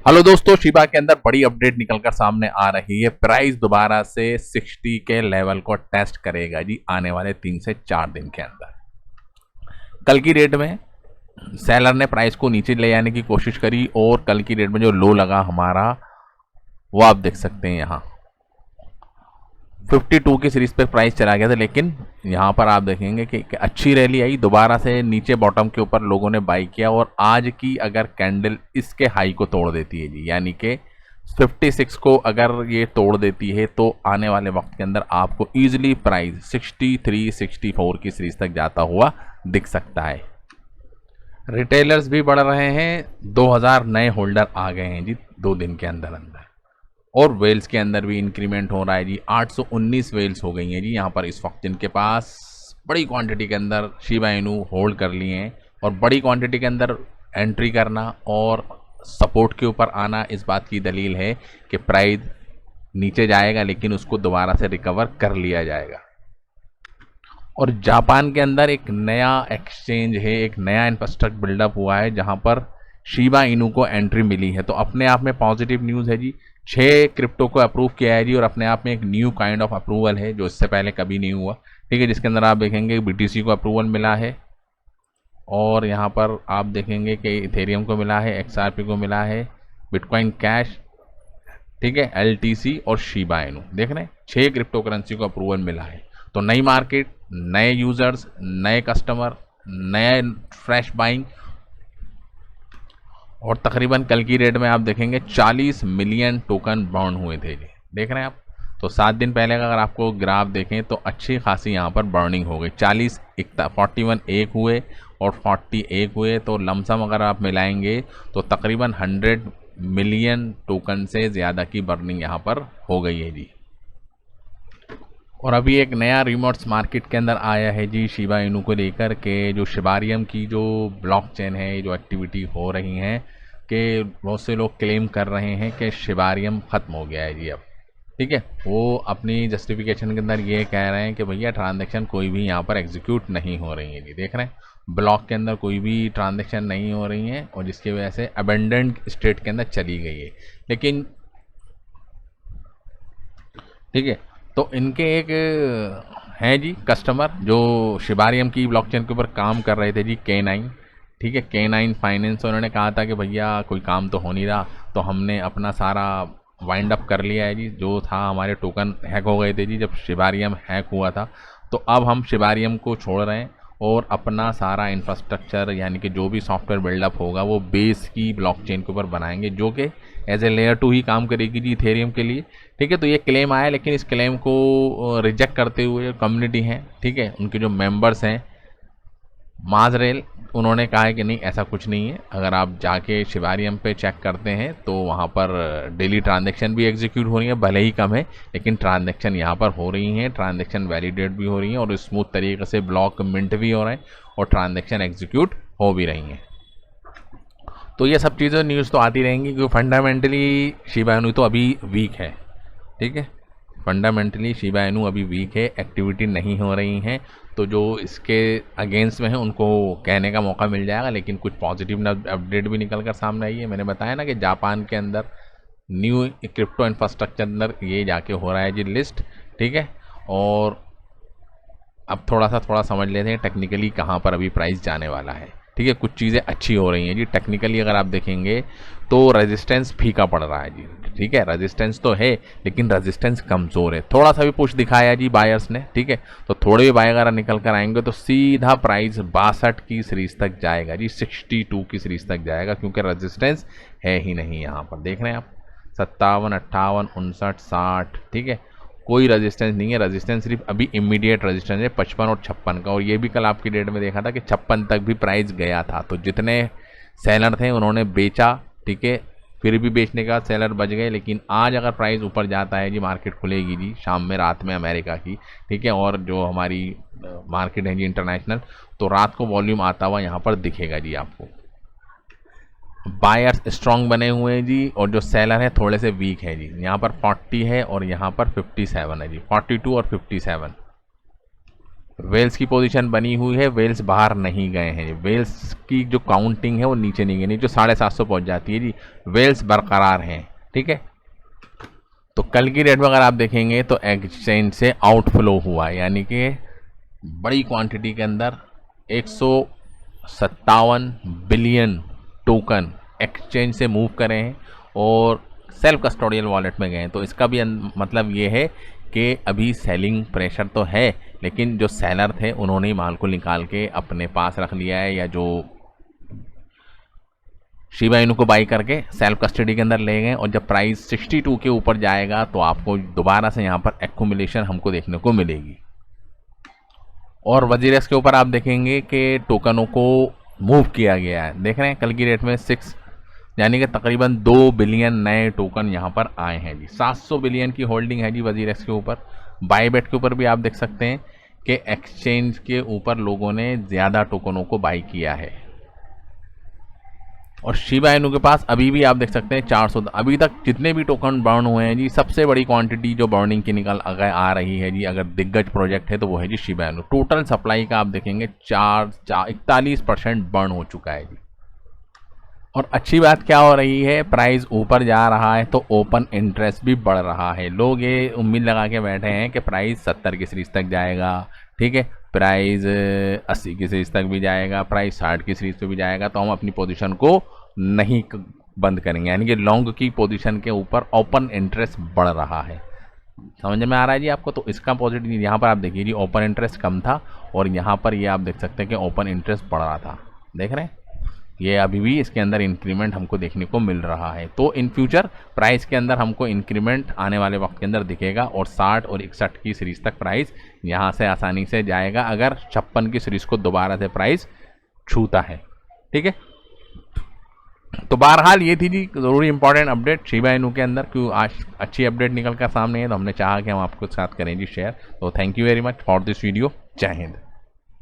Hello दोस्तों, Shiba के अंदर बड़ी अपडेट निकलकर सामने आ रही है। प्राइस दोबारा से 60 के लेवल को टेस्ट करेगा जी आने वाले 3 से 4 दिन के अंदर। कल की डेट में सेलर ने प्राइस को नीचे ले जाने की कोशिश करी और कल की डेट में जो लो लगा हमारा वो आप देख सकते हैं यहाँ 52 की सीरीज पे प्राइस चला गया था, लेकिन यहाँ पर आप देखेंगे कि अच्छी रैली आई, दोबारा से नीचे बॉटम के ऊपर लोगों ने बाई किया और आज की अगर कैंडल इसके हाई को तोड़ देती है जी, यानी कि 56 को अगर ये तोड़ देती है तो आने वाले वक्त के अंदर आपको ईजिली प्राइस 63 64 की सीरीज तक जाता हुआ दिख सकता है। रिटेलर्स भी बढ़ रहे हैं, 2000 नए होल्डर आ गए हैं जी 2 दिन के अंदर अंदर, और वेल्स के अंदर भी इंक्रीमेंट हो रहा है जी। 819 वेल्स हो गई हैं जी यहाँ पर इस वक्त, जिनके पास बड़ी क्वांटिटी के अंदर शिबा इनू होल्ड कर लिए हैं। और बड़ी क्वांटिटी के अंदर एंट्री करना और सपोर्ट के ऊपर आना इस बात की दलील है कि प्राइस नीचे जाएगा लेकिन उसको दोबारा से रिकवर कर लिया जाएगा। और जापान के अंदर एक नया एक्सचेंज है, एक नया इंफ्रास्ट्रक्चर बिल्डअप हुआ है जहाँ पर शिबा इनू को एंट्री मिली है, तो अपने आप में पॉजिटिव न्यूज़ है जी। 6 क्रिप्टो को अप्रूव किया है जी, और अपने आप में एक न्यू काइंड ऑफ अप्रूवल है जो इससे पहले कभी नहीं हुआ, ठीक है। जिसके अंदर आप देखेंगे बीटीसी को अप्रूवल मिला है, और यहाँ पर आप देखेंगे कि इथेरियम को मिला है, एक्सआरपी को मिला है, बिटकॉइन कैश, ठीक है, एलटीसी और शिबा इनू। देख रहे हैं 6 क्रिप्टो करेंसी को अप्रूवल मिला है। तो नई मार्केट, नए यूजर्स, नए कस्टमर, नए फ्रेश बाइंग, और तकरीबन कल की रेट में आप देखेंगे 40 मिलियन टोकन बाउंड हुए थे जी, देख रहे हैं आप। तो 7 दिन पहले का अगर आपको ग्राफ देखें तो अच्छी खासी यहाँ पर बर्निंग हो गई। 41 एक हुए और 41 हुए, तो लमसम अगर आप मिलाएंगे तो तकरीबन 100 मिलियन टोकन से ज़्यादा की बर्निंग यहाँ पर हो गई है जी। और अभी एक नया रिमोट्स मार्केट के अंदर आया है जी शिबा इनू को लेकर के, जो शिबारियम की जो ब्लॉकचेन है, जो एक्टिविटी हो रही हैं कि बहुत से लोग क्लेम कर रहे हैं कि शिबारियम ख़त्म हो गया है जी अब, ठीक है। वो अपनी जस्टिफिकेशन के अंदर ये कह रहे हैं कि भैया ट्रांजैक्शन कोई भी यहाँ पर एग्जीक्यूट नहीं हो रही है जी, देख रहे हैं ब्लॉक के अंदर कोई भी ट्रांजैक्शन नहीं हो रही है, और जिसकी वजह से अबेंडेंट स्टेट के अंदर चली गई है। लेकिन ठीक है, तो इनके एक हैं जी कस्टमर जो शिबारियम की ब्लॉकचेन के ऊपर काम कर रहे थे जी, K9, ठीक है, K9 फाइनेंस। उन्होंने कहा था कि भैया कोई काम तो हो नहीं रहा, तो हमने अपना सारा वाइंड अप कर लिया है जी। जो था हमारे टोकन हैक हो गए थे जी जब शिबारियम हैक हुआ था, तो अब हम शिबारियम को छोड़ रहे हैं और अपना सारा इंफ्रास्ट्रक्चर यानी कि जो भी सॉफ्टवेयर बिल्डअप होगा वो बेस की ब्लॉकचेन के ऊपर बनाएंगे, जो कि एज ए लेयर 2 ही काम करेगी जी इथेरियम के लिए, ठीक है। तो ये क्लेम आया, लेकिन इस क्लेम को रिजेक्ट करते हुए कम्युनिटी हैं, ठीक है, उनके जो मेंबर्स हैं माजरेल, उन्होंने कहा है कि नहीं ऐसा कुछ नहीं है। अगर आप जाके शिबारियम पे चेक करते हैं तो वहाँ पर डेली ट्रांजैक्शन भी एग्जीक्यूट हो रही है, भले ही कम है लेकिन ट्रांजैक्शन यहाँ पर हो रही हैं, ट्रांजैक्शन वैलिडेट भी हो रही हैं, और स्मूथ तरीके से ब्लॉक मिंट भी हो रहे हैं और ट्रांजैक्शन एग्जीक्यूट हो भी रही हैं। तो ये सब चीज़ें न्यूज़ तो आती रहेंगी, क्योंकि फंडामेंटली शिबा इनू तो अभी वीक है, ठीक है। फंडामेंटली शिबा इनू अभी वीक है, एक्टिविटी नहीं हो रही हैं, तो जो इसके अगेंस्ट में है उनको कहने का मौका मिल जाएगा। लेकिन कुछ पॉजिटिव अपडेट भी निकल कर सामने आई है। मैंने बताया ना कि जापान के अंदर न्यू क्रिप्टो इंफ्रास्ट्रक्चर अंदर ये जाके हो रहा है जी लिस्ट, ठीक है। और अब थोड़ा समझ लेते हैं टेक्निकली कहाँ पर अभी प्राइस जाने वाला है, ठीक है। कुछ चीज़ें अच्छी हो रही हैं जी टेक्निकली, अगर आप देखेंगे तो रेजिस्टेंस फीका पड़ रहा है जी, ठीक है। रेजिस्टेंस तो है लेकिन रेजिस्टेंस कमज़ोर है। थोड़ा सा भी पुश दिखाया जी बायर्स ने, ठीक है, तो थोड़े भी बाय अगर निकल कर आएंगे तो सीधा प्राइस 62 की सीरीज तक जाएगा जी, 62 की सीरीज तक जाएगा, क्योंकि रेजिस्टेंस है ही नहीं यहाँ पर। देख रहे हैं आप 57 58 59 60, ठीक है, कोई रेजिस्टेंस नहीं है। रेजिस्टेंस सिर्फ अभी इमीडिएट रेजिस्टेंस है 55 और 56 का, और ये भी कल आपकी डेट में देखा था कि 56 तक भी प्राइस गया था। तो जितने सेलर थे उन्होंने बेचा, ठीक है, फिर भी बेचने का सेलर बच गए। लेकिन आज अगर प्राइस ऊपर जाता है जी, मार्केट खुलेगी जी शाम में, रात में अमेरिका की, ठीक है, और जो हमारी मार्केट है जी इंटरनेशनल, तो रात को वॉल्यूम आता हुआ यहाँ पर दिखेगा जी आपको। बायर्स स्ट्रांग बने हुए हैं जी, और जो सेलर है थोड़े से वीक है जी। यहाँ पर 40 है और यहाँ पर 57 है जी, 42 और 57। वेल्स की पोजीशन बनी हुई है, वेल्स बाहर नहीं गए हैं, वेल्स की जो काउंटिंग है वो नीचे नहीं गई, नहीं जो 750 पहुंच जाती है जी, वेल्स बरकरार हैं। ठीक है, तो कल की डेट में अगर आप देखेंगे तो एक्सचेंज से आउटफ्लो हुआ, यानी कि बड़ी क्वांटिटी के अंदर 157 बिलियन टोकन एक्सचेंज से मूव करे हैं और सेल्फ कस्टोडियल वॉलेट में गए हैं। तो इसका भी मतलब ये है कि अभी सेलिंग प्रेशर तो है, लेकिन जो सेलर थे उन्होंने माल को निकाल के अपने पास रख लिया है, या जो शिबा इनू को बाई करके सेल्फ कस्टडी के अंदर ले गए। और जब प्राइस 62 के ऊपर जाएगा तो आपको दोबारा से यहाँ पर एक्यूमुलेशन हमको देखने को मिलेगी। और वजीरेक्स के ऊपर आप देखेंगे कि टोकनों को मूव किया गया है, देख रहे हैं कल की डेट में 6 यानी कि तकरीबन 2 बिलियन नए टोकन यहाँ पर आए हैं जी। 700 बिलियन की होल्डिंग है जी वजीरेक्स के ऊपर। बाईबेट के ऊपर भी आप देख सकते हैं कि एक्सचेंज के ऊपर लोगों ने ज़्यादा टोकनों को बाई किया है। और शिबा इनू के पास अभी भी आप देख सकते हैं 400, अभी तक जितने भी टोकन बर्न हुए हैं जी, सबसे बड़ी क्वांटिटी जो बर्निंग की निकल अगर आ रही है जी, अगर दिग्गज प्रोजेक्ट है तो वो है जी शिबा इनू। टोटल सप्लाई का आप देखेंगे 41% बर्न हो चुका है जी। और अच्छी बात क्या हो रही है, प्राइस ऊपर जा रहा है तो ओपन इंटरेस्ट भी बढ़ रहा है। लोग ये उम्मीद लगा के बैठे हैं कि प्राइस 70 की सीरीज तक जाएगा, ठीक है, प्राइस 80 की सीरीज तक भी जाएगा, प्राइस 60 की सीरीज पे भी जाएगा, तो हम अपनी पोजीशन को नहीं बंद करेंगे, यानी कि लॉन्ग की पोजीशन के ऊपर ओपन इंटरेस्ट बढ़ रहा है। समझ में आ रहा है जी आपको? तो इसका पॉजिटिव यहाँ पर आप देखिए जी, ओपन इंटरेस्ट कम था और यहाँ पर ये आप देख सकते हैं कि ओपन इंटरेस्ट बढ़ रहा था, देख रहे हैं, ये अभी भी इसके अंदर इंक्रीमेंट हमको देखने को मिल रहा है। तो इन फ्यूचर प्राइस के अंदर हमको इंक्रीमेंट आने वाले वक्त के अंदर दिखेगा और 60 और 61 की सीरीज तक प्राइस यहाँ से आसानी से जाएगा, अगर 56 की सीरीज को दोबारा से प्राइस छूता है। ठीक है, तो बहरहाल ये थी जी ज़रूरी इंपॉर्टेंट अपडेट शिबा इनू के अंदर, क्यों आज अच्छी अपडेट निकल कर सामने है तो हमने चाहा कि हम आपको साथ करें जी शेयर। तो thank you very much for this video. जय हिंद।